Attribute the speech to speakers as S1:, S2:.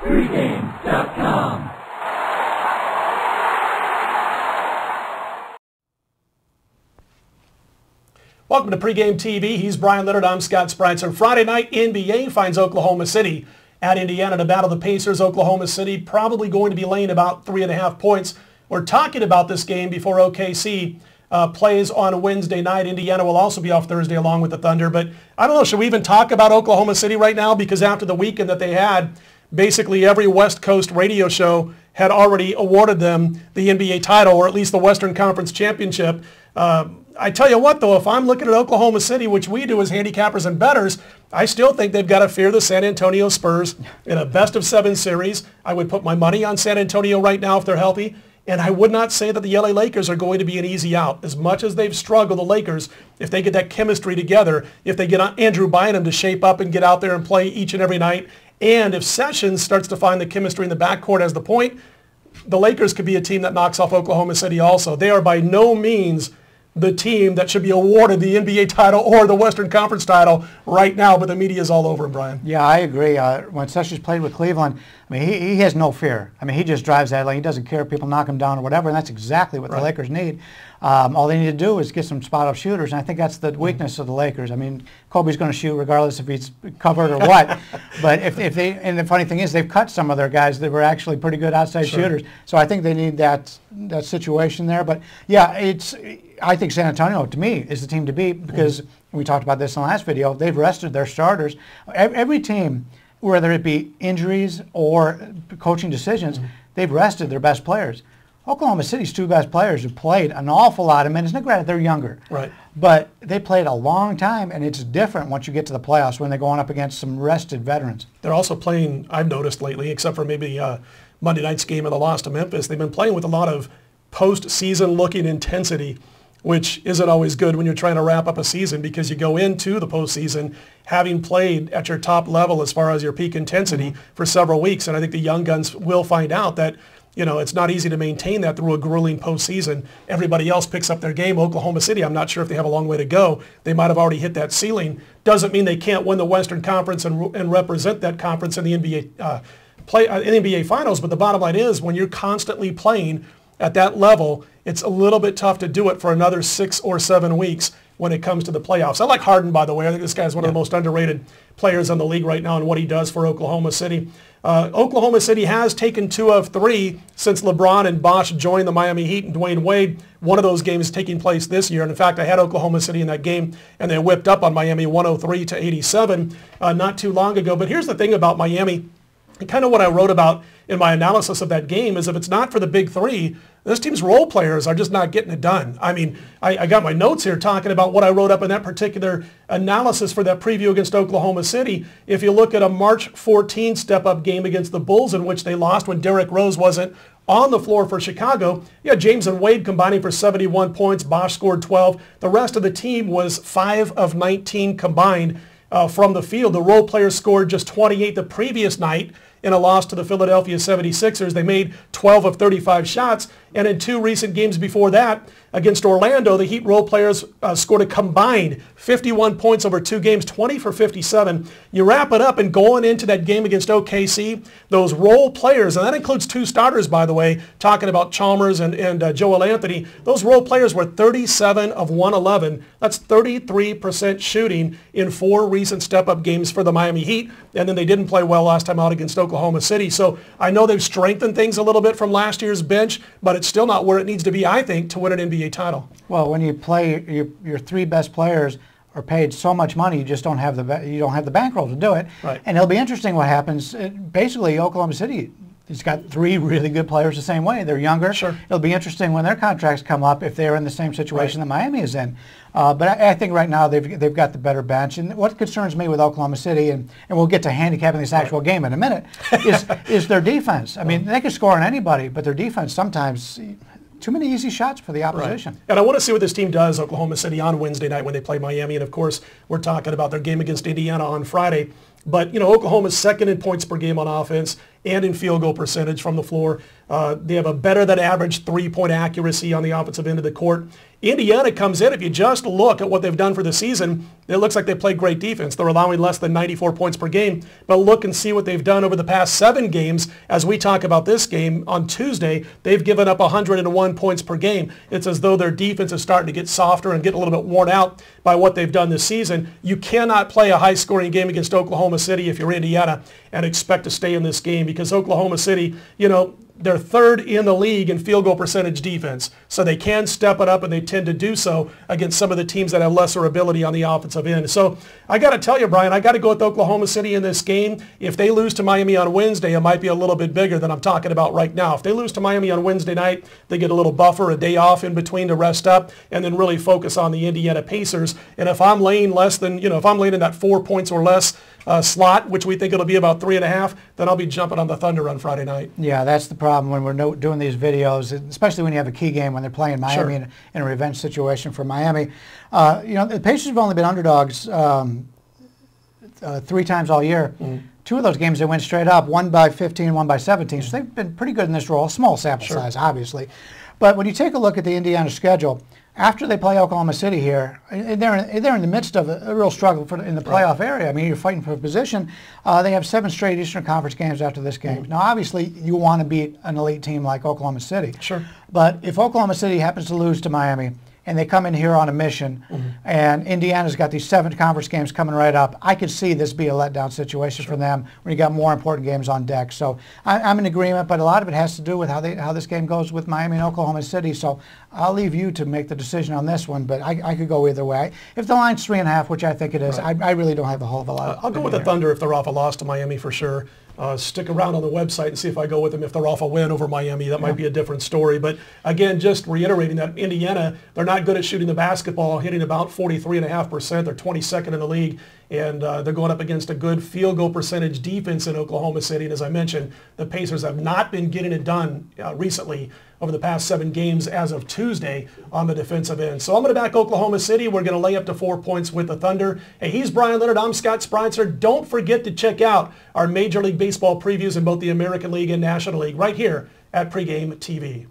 S1: Pregame.com.
S2: Welcome to Pregame TV. He's Brian Leonard. I'm Scott Spreitzer. Friday night NBA finds Oklahoma City at Indiana to battle the Pacers. Oklahoma City probably going to be laying about 3.5 points. We're talking about this game before OKC plays on Wednesday night. Indiana will also be off Thursday along with the Thunder. But I don't know, should we even talk about Oklahoma City right now? Because after the weekend that they had, basically every West Coast radio show had already awarded them the NBA title, or at least the Western Conference Championship. I tell you what, though, if I'm looking at Oklahoma City, which we do as handicappers and bettors, I still think they've got to fear the San Antonio Spurs in a best-of-7 series. I would put my money on San Antonio right now if they're healthy, and I would not say that the LA Lakers are going to be an easy out. As much as they've struggled, the Lakers, if they get that chemistry together, if they get Andrew Bynum to shape up and get out there and play each and every night, and if Sessions starts to find the chemistry in the backcourt as the point, the Lakers could be a team that knocks off Oklahoma City also. They are by no means the team that should be awarded the NBA title or the Western Conference title right now, but the media is all over him, Brian.
S3: Yeah, I agree. When Sessions played with Cleveland, I mean, he has no fear. I mean, he just drives that. Like, he doesn't care if people knock him down or whatever, and that's exactly what the Lakers need. All they need to do is get some spot-up shooters, and I think that's the weakness of the Lakers. I mean, Kobe's going to shoot regardless if he's covered or what. But if they, and the funny thing is, they've cut some of their guys that were actually pretty good outside shooters. So I think they need that situation there. But yeah, I think San Antonio, to me, is the team to beat because we talked about this in the last video. They've rested their starters. Every team, whether it be injuries or coaching decisions, they've rested their best players. Oklahoma City's two best players have played an awful lot of minutes. Now, granted, they're younger. Right. But they played a long time, and it's different once you get to the playoffs when they're going up against some rested veterans.
S2: They're also playing, I've noticed lately, except for maybe Monday night's game and the loss to Memphis, they've been playing with a lot of postseason looking intensity, which isn't always good when you're trying to wrap up a season because you go into the postseason having played at your top level as far as your peak intensity for several weeks. And I think the young guns will find out that, you know, it's not easy to maintain that through a grueling postseason. Everybody else picks up their game. Oklahoma City, I'm not sure if they have a long way to go. They might have already hit that ceiling. Doesn't mean they can't win the Western Conference and represent that conference in the NBA Finals. But the bottom line is when you're constantly playing at that level, it's a little bit tough to do it for another 6 or 7 weeks when it comes to the playoffs. I like Harden, by the way. I think this guy's one of the most underrated players in the league right now and what he does for Oklahoma City. Oklahoma City has taken 2 of 3 since LeBron and Bosh joined the Miami Heat and Dwayne Wade. One of those games taking place this year. And in fact, I had Oklahoma City in that game, and they whipped up on Miami 103-87 not too long ago. But here's the thing about Miami. And kind of what I wrote about in my analysis of that game is if it's not for the big 3, this team's role players are just not getting it done. I mean, I got my notes here talking about what I wrote up in that particular analysis for that preview against Oklahoma City. If you look at a March 14 step-up game against the Bulls in which they lost when Derrick Rose wasn't on the floor for Chicago, yeah, James and Wade combining for 71 points. Bosh scored 12. The rest of the team was 5 of 19 combined from the field. The role players scored just 28 the previous night in a loss to the Philadelphia 76ers. They made 12 of 35 shots. And in 2 recent games before that, against Orlando, the Heat role players scored a combined 51 points over 2 games, 20 for 57. You wrap it up, and going into that game against OKC, those role players, and that includes 2 starters, by the way, talking about Chalmers and Joel Anthony, those role players were 37 of 111. That's 33% shooting in 4 recent step-up games for the Miami Heat, and then they didn't play well last time out against Oklahoma City. So I know they've strengthened things a little bit from last year's bench, but it's still not where it needs to be, I think, to win an NBA title. Well,
S3: when you play your 3 best players are paid so much money, you just don't have the bankroll to do it. Right. And it'll be interesting what happens. Basically, Oklahoma City has got 3 really good players the same way. They're younger. Sure. It'll be interesting when their contracts come up if they're in the same situation that Miami is in. But I think right now they've got the better bench. And what concerns me with Oklahoma City, and we'll get to handicapping this actual game in a minute, is their defense. I mean, they can score on anybody, but their defense sometimes too many easy shots for the opposition.
S2: Right. And I want to see what this team does, Oklahoma City, on Wednesday night when they play Miami. And, of course, we're talking about their game against Indiana on Friday. But, you know, Oklahoma's second in points per game on offense, and in field goal percentage from the floor. They have a better than average three-point accuracy on the offensive end of the court. Indiana comes in, if you just look at what they've done for the season, it looks like they played great defense. They're allowing less than 94 points per game. But look and see what they've done over the past 7 games. As we talk about this game on Tuesday, they've given up 101 points per game. It's as though their defense is starting to get softer and get a little bit worn out by what they've done this season. You cannot play a high-scoring game against Oklahoma City if you're Indiana and expect to stay in this game, because Oklahoma City, they're third in the league in field goal percentage defense. So they can step it up, and they tend to do so against some of the teams that have lesser ability on the offensive end. So I got to tell you, Brian, I got to go with Oklahoma City in this game. If they lose to Miami on Wednesday, it might be a little bit bigger than I'm talking about right now. If they lose to Miami on Wednesday night, they get a little buffer, a day off in between to rest up, and then really focus on the Indiana Pacers. And if I'm laying less than, if I'm laying in that 4 points or less slot, which we think it'll be about 3.5, then I'll be jumping on the Thunder on Friday night.
S3: Yeah, that's the problem when we're doing these videos, especially when you have a key game when they're playing Miami in a revenge situation for Miami. The Pacers have only been underdogs 3 times all year. 2 of those games they went straight up, one by 15, one by 17. So they've been pretty good in this role. Small sample size, obviously. But when you take a look at the Indiana schedule, after they play Oklahoma City here, they're in the midst of a real struggle in the playoff area. I mean, you're fighting for a position. They have 7 straight Eastern Conference games after this game. Now, obviously, you want to beat an elite team like Oklahoma City.
S2: Sure.
S3: But if Oklahoma City happens to lose to Miami, and they come in here on a mission, and Indiana's got these 7 conference games coming right up, I could see this be a letdown situation for them when you got more important games on deck. So I'm in agreement, but a lot of it has to do with how this game goes with Miami and Oklahoma City. So I'll leave you to make the decision on this one, but I could go either way. If the line's 3.5, which I think it is, I really don't have a whole lot.
S2: I'll go with the Thunder if they're off a loss to Miami for sure. Stick around on the website and see if I go with them if they're off a win over Miami. That might be a different story. But again, just reiterating that Indiana, they're not good at shooting the basketball, hitting about 43.5%. They're 22nd in the league. And they're going up against a good field goal percentage defense in Oklahoma City. And as I mentioned, the Pacers have not been getting it done recently over the past 7 games as of Tuesday on the defensive end. So I'm going to back Oklahoma City. We're going to lay up to 4 points with the Thunder. Hey, he's Brian Leonard. I'm Scott Spreitzer. Don't forget to check out our Major League Baseball previews in both the American League and National League right here at Pregame TV.